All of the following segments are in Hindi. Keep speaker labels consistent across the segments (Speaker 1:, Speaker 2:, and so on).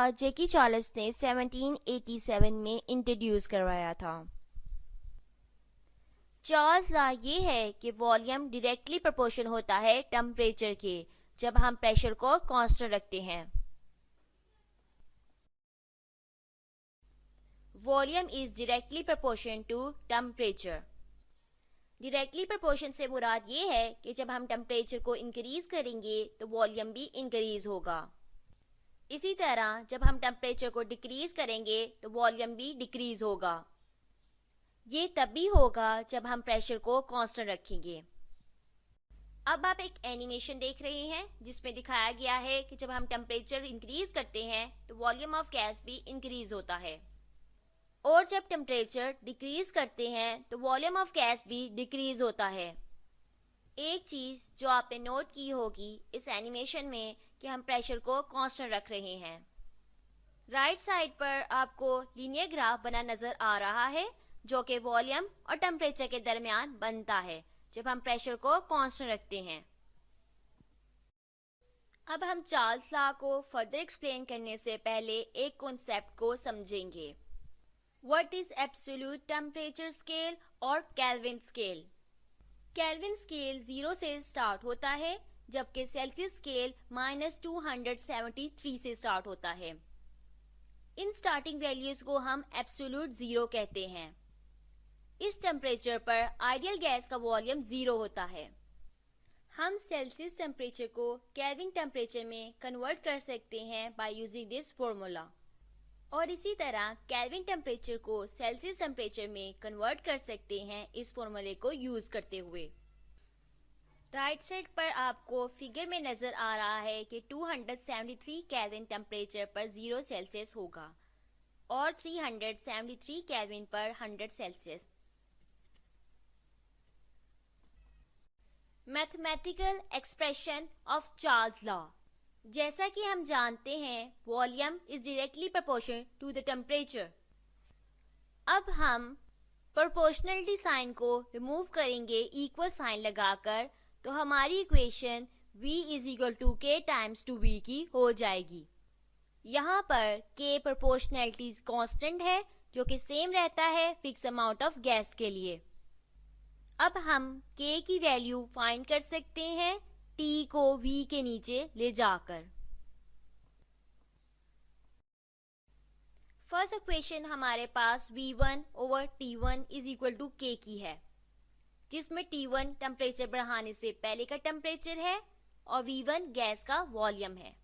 Speaker 1: लॉ जैकी चार्ल्स ने 1787 में इंट्रोड्यूस करवाया था। चार्ल्स लॉ ये है कि वॉल्यूम डायरेक्टली प्रोपोर्शनल होता है टेम्परेचर के जब हम प्रेशर को कांस्टेंट रखते हैं। Volume is directly proportional to temperature. Directly proportion से मुराद ये है कि जब हम टेम्परेचर को इंक्रीज करेंगे तो वॉल्यूम भी इंक्रीज होगा। इसी तरह जब हम टेम्परेचर को डिक्रीज करेंगे तो वॉल्यूम भी डिक्रीज होगा। ये तभी होगा जब हम प्रेशर को कांस्टेंट रखेंगे। अब आप एक एनिमेशन देख रहे हैं जिसमें दिखाया गया है कि जब हम टेम्परेचर इंक्रीज करते हैं तो वॉल्यूम ऑफ गैस भी इंक्रीज होता है, और जब टेम्परेचर डिक्रीज करते हैं तो वॉल्यूम ऑफ गैस भी डिक्रीज होता है। एक चीज जो आपने नोट की होगी इस एनिमेशन में कि हम प्रेशर को कांस्टेंट रख रहे हैं। राइट साइड पर आपको लीनियर ग्राफ बना नजर आ रहा है जो कि वॉल्यूम और टेम्परेचर के दरमियान बनता है जब हम प्रेशर को कांस्टेंट रखते हैं। अब हम चार्ल्स लॉ को फर्दर एक्सप्लेन करने से पहले एक कॉन्सेप्ट को समझेंगे। What is absolute temperature scale और केल्विन स्केल? केल्विन स्केल 0 से स्टार्ट होता है जबकि सेल्सियस स्केल -273 से स्टार्ट होता है। इन स्टार्टिंग वैल्यूज को हम एब्सोल्यूट 0 कहते हैं। इस टेम्परेचर पर आइडियल गैस का वॉल्यूम 0 होता है। हम सेल्सियस टेम्परेचर को केल्विन टेम्परेचर में कन्वर्ट कर सकते हैं बाय यूजिंग दिस फॉर्मूला, और इसी तरह केल्विन टेम्परेचर को सेल्सियस टेम्परेचर में कन्वर्ट कर सकते हैं इस फॉर्मूले को यूज करते हुए। राइट साइड पर आपको फिगर में नजर आ रहा है कि 273 केल्विन टेम्परेचर पर 0 सेल्सियस होगा और 373 केल्विन पर 100 Celsius. Mathematical expression of Charles law. जैसा कि हम जानते हैं volume is directly proportional to the temperature. अब हम प्रोपोर्शनलिटी साइन को रिमूव करेंगे इक्वल साइन लगाकर, तो हमारी equation V is equal to K times 2V की हो जाएगी। यहाँ पर K प्रोपोर्शनलिटी कांस्टेंट है जो कि सेम रहता है फिक्स अमाउंट ऑफ गैस के लिए। अब हम K की वैल्यू फाइंड कर सकते हैं T को V के नीचे ले जाकर। फर्स्ट इक्वेशन हमारे पास V1 over T1 is equal to K की है, जिसमें T1 टेम्परेचर बढ़ाने से पहले का टेम्परेचर है और V1 गैस का वॉल्यूम है।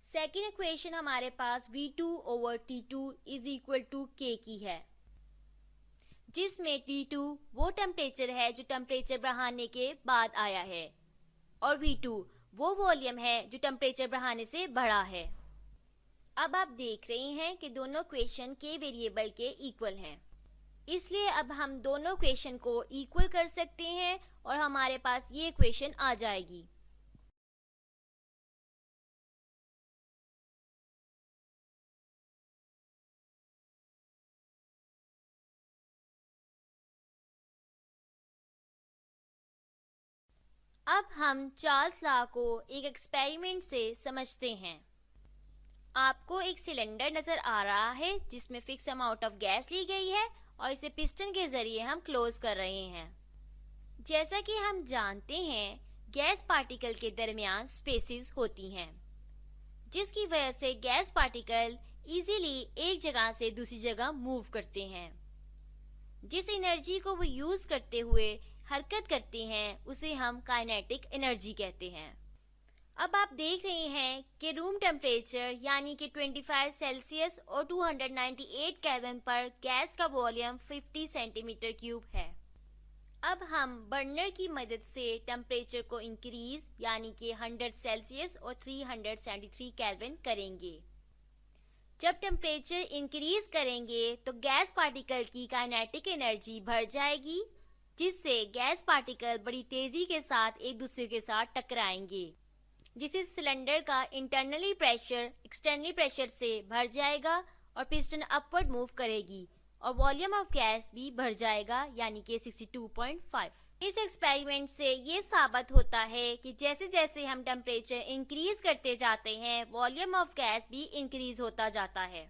Speaker 1: सेकेंड इक्वेशन हमारे पास V2 over T2 is equal to K की है, जिसमें T2 वो टेम्परेचर है जो टेम्परेचर बढ़ाने के बाद आया है और V2 वो वॉल्यूम है जो टेम्परेचर बढ़ाने से बढ़ा है। अब आप देख रहे हैं कि दोनों इक्वेशन के वेरिएबल के इक्वल हैं, इसलिए अब हम दोनों इक्वेशन को इक्वल कर सकते हैं और हमारे पास ये इक्वेशन आ जाएगी। अब हम चार्ल्स लॉ को एक एक्सपेरिमेंट से समझते हैं। आपको एक सिलेंडर नजर आ रहा है जिसमें फिक्स अमाउंट ऑफ गैस ली गई है और इसे पिस्टन के जरिए हम क्लोज कर रहे हैं। जैसा कि हम जानते हैं गैस पार्टिकल के दरमियान स्पेसेस होती हैं, जिसकी वजह से गैस पार्टिकल इजीली एक जगह से दूसरी जगह मूव करते हैं। जिस एनर्जी को वो यूज करते हुए हरकत करते हैं उसे हम काइनेटिक एनर्जी कहते हैं। अब आप देख रहे हैं कि रूम टेम्परेचर यानी कि 25 सेल्सियस और 298 केल्विन पर गैस का वॉल्यूम 50 सेंटीमीटर क्यूब है। अब हम बर्नर की मदद से टेम्परेचर को इंक्रीज यानी कि 100 सेल्सियस और 373 केल्विन करेंगे। जब टेम्परेचर इंक्रीज करेंगे तो गैस पार्टिकल की काइनेटिक एनर्जी बढ़ जाएगी, जिससे गैस पार्टिकल बड़ी तेजी के साथ एक दूसरे के साथ टकराएंगे, जिससे सिलेंडर का इंटरनली प्रेशर एक्सटर्नली प्रेशर से बढ़ जाएगा और पिस्टन अपवर्ड मूव करेगी और वॉल्यूम ऑफ गैस भी बढ़ जाएगा यानी कि 62.5। इस एक्सपेरिमेंट से ये साबित होता है कि जैसे जैसे हम टेम्परेचर इंक्रीज करते जाते हैं, वॉल्यूम ऑफ गैस भी इंक्रीज होता जाता है।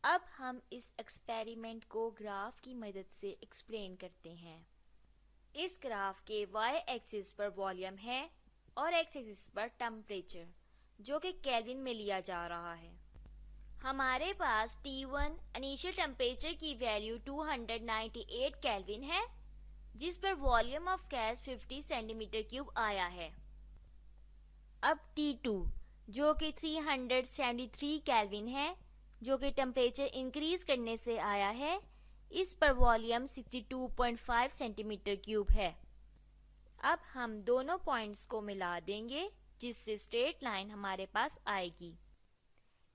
Speaker 1: अब हम इस एक्सपेरिमेंट को ग्राफ की मदद से एक्सप्लेन करते हैं। इस ग्राफ के y एक्सिस पर वॉल्यूम है और x एक्सिस पर टेम्परेचर, जो कि केल्विन में लिया जा रहा है। हमारे पास T1 इनिशियल टेम्परेचर की वैल्यू 298 केल्विन है, जिस पर volume of gas 50 centimetre cube आया है। अब T2 जो कि 373 केल्विन है, जो कि टेम्परेचर इंक्रीज करने से आया है, इस पर वॉल्यूम 62.5 सेंटीमीटर क्यूब है। अब हम दोनों पॉइंट्स को मिला देंगे, जिससे स्ट्रेट लाइन हमारे पास आएगी।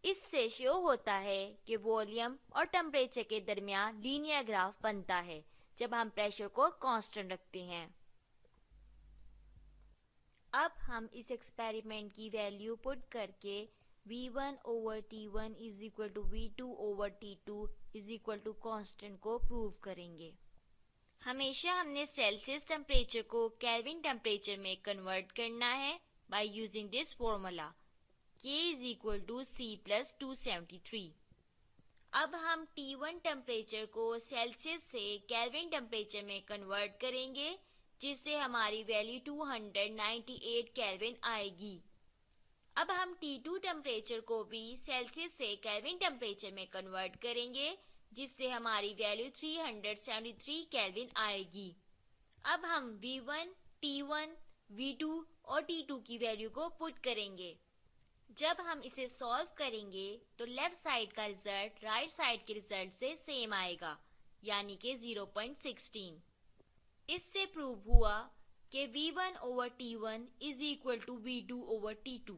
Speaker 1: इससे शो होता है कि वॉल्यूम और टेम्परेचर के दरमियान लीनियर ग्राफ बनता है जब हम प्रेशर को कांस्टेंट रखते हैं। अब हम इस एक्सपेरिमेंट की वैल्यू पुट करके V1 over T1 is equal to V2 over T2 is equal to constant को प्रूव करेंगे। हमेशा हमने सेल्सियस टेम्परेचर को केल्विन टेम्परेचर में कन्वर्ट करना है by using this formula K is equal to C plus 273। अब हम T1 टेम्परेचर को सेल्सियस से केल्विन टेम्परेचर में कन्वर्ट करेंगे, जिससे हमारी वैल्यू 298 केल्विन आएगी। अब हम T2 टेम्परेचर को भी सेल्सियस से केल्विन टेम्परेचर में कन्वर्ट करेंगे, जिससे हमारी वैल्यू 373 केल्विन आएगी। अब हम V1, T1, V2 और T2 की वैल्यू को पुट करेंगे। जब हम इसे सॉल्व करेंगे तो लेफ्ट साइड का रिजल्ट राइट साइड के रिजल्ट से सेम आएगा, यानी कि 0.16। इससे प्रूव हुआ कि V1 over T1 is equal to V2 over T2।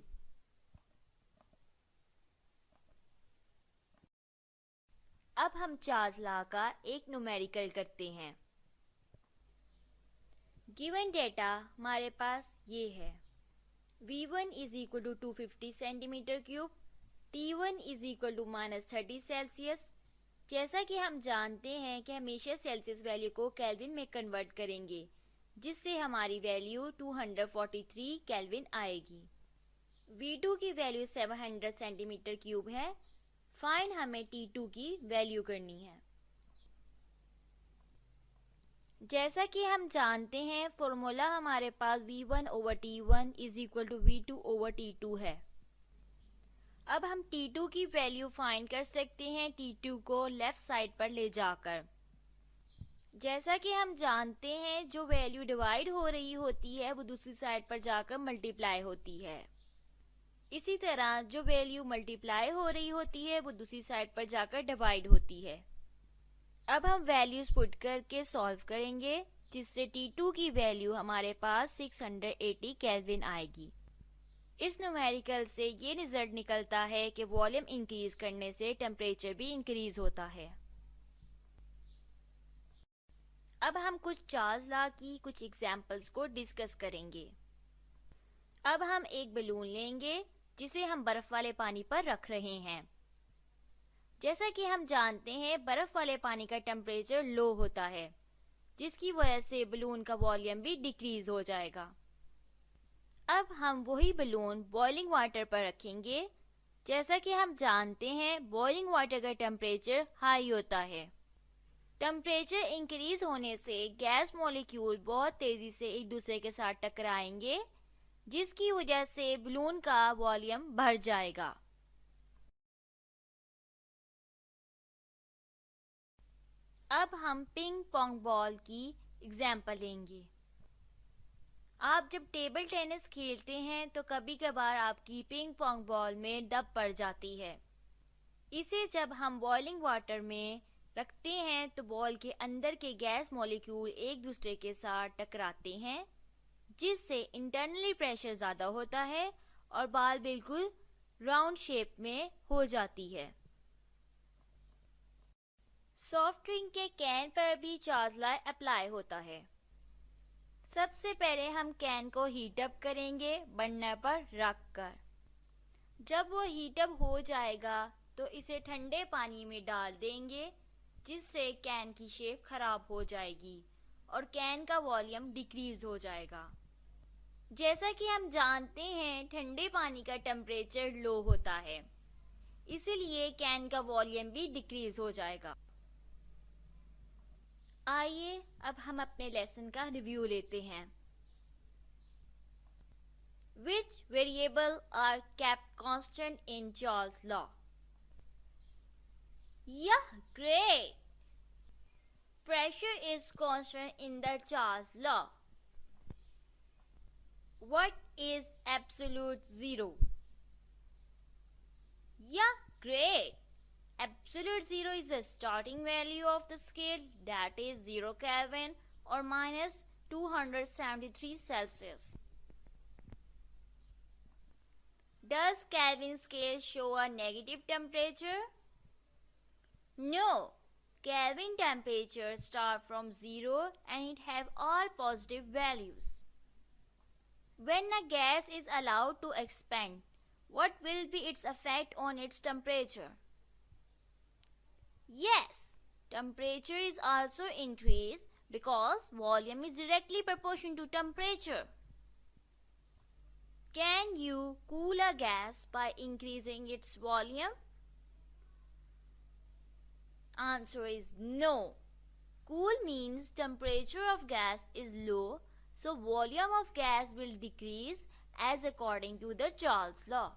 Speaker 1: अब हम चार्ल्स लॉ का एक न्यूमेरिकल करते हैं। गिवन डेटा हमारे पास ये है। V1 is equal to 250 centimetre cube, T1 is equal to -30 Celsius. जैसा कि हम जानते हैं कि हमेशा सेल्सियस वैल्यू को केल्विन में कन्वर्ट करेंगे, जिससे हमारी वैल्यू 243 केल्विन आएगी। V2 की वैल्यू 700 सेंटीमीटर क्यूब है। फाइंड हमें T2 की वैल्यू करनी है। जैसा कि हम जानते हैं फॉर्मूला हमारे पास V1 over T1 is equal to V2 over T2 है। अब हम T2 की वैल्यू फाइंड कर सकते हैं T2 को लेफ्ट साइड पर ले जाकर। जैसा कि हम जानते हैं जो वैल्यू डिवाइड हो रही होती है वो दूसरी साइड पर जाकर मल्टीप्लाई होती है। इसी तरह जो वैल्यू मल्टीप्लाई हो रही होती है वो दूसरी साइड पर जाकर डिवाइड होती है। अब हम वैल्यूज पुट करके सॉल्व करेंगे, जिससे T2 की वैल्यू हमारे पास 680 केल्विन आएगी। इस न्यूमेरिकल से ये रिजल्ट निकलता है कि वॉल्यूम इंक्रीज करने से टेम्परेचर भी इंक्रीज होता है। अब हम कुछ चार्ल्स लॉ की कुछ एग्जाम्पल्स को डिस्कस करेंगे। अब हम एक बलून लेंगे जिसे हम बर्फ वाले पानी पर रख रहे हैं। जैसा कि हम जानते हैं बर्फ वाले पानी का टेम्परेचर लो होता है, जिसकी वजह से बलून का वॉल्यूम भी डिक्रीज हो जाएगा। अब हम वही बलून बॉइलिंग वाटर पर रखेंगे। जैसा कि हम जानते हैं बॉइलिंग वाटर का टेम्परेचर हाई होता है। टेम्परेचर इंक्रीज होने से गैस मॉलिक्यूल बहुत तेजी से एक दूसरे के साथ टकराएंगे, जिसकी वजह से बलून का वॉल्यूम बढ़ जाएगा। अब हम पिंग पोंग बॉल की एग्जाम्पल लेंगे। आप जब टेबल टेनिस खेलते हैं तो कभी कभार आपकी पिंग पोंग बॉल में दब पड़ जाती है। इसे जब हम बॉइलिंग वाटर में रखते हैं तो बॉल के अंदर के गैस मॉलिक्यूल एक दूसरे के साथ टकराते हैं, जिससे इंटरनली प्रेशर ज़्यादा होता है और बॉल बिल्कुल राउंड शेप में हो जाती है। सॉफ्ट ड्रिंक के कैन पर भी चार्ल्स लॉ अप्लाई होता है। सबसे पहले हम कैन को हीट अप करेंगे बर्नर पर रखकर। जब वो हीट अप हो जाएगा तो इसे ठंडे पानी में डाल देंगे, जिससे कैन की शेप खराब हो जाएगी और कैन का वॉल्यूम डिक्रीज हो जाएगा। जैसा कि हम जानते हैं ठंडे पानी का टेम्परेचर लो होता है, इसीलिए कैन का वॉल्यूम भी डिक्रीज हो जाएगा। आइए अब हम अपने लेसन का रिव्यू लेते हैं। Which variable are kept constant in Charles' law? Yeah, great! Pressure is constant in the Charles' law. What is absolute zero? Yeah, great! Absolute zero is the starting value of the scale, that is 0 Kelvin or minus 273 Celsius. Does Kelvin scale show a negative temperature? No. Kelvin temperatures start from 0 and it have all positive values. When a gas is allowed to expand, what will be its effect on its temperature? Yes, temperature is also increased because volume is directly proportional to temperature. Can you cool a gas by increasing its volume? Answer is no. Cool means temperature of gas is low, so volume of gas will decrease as according to the Charles' law.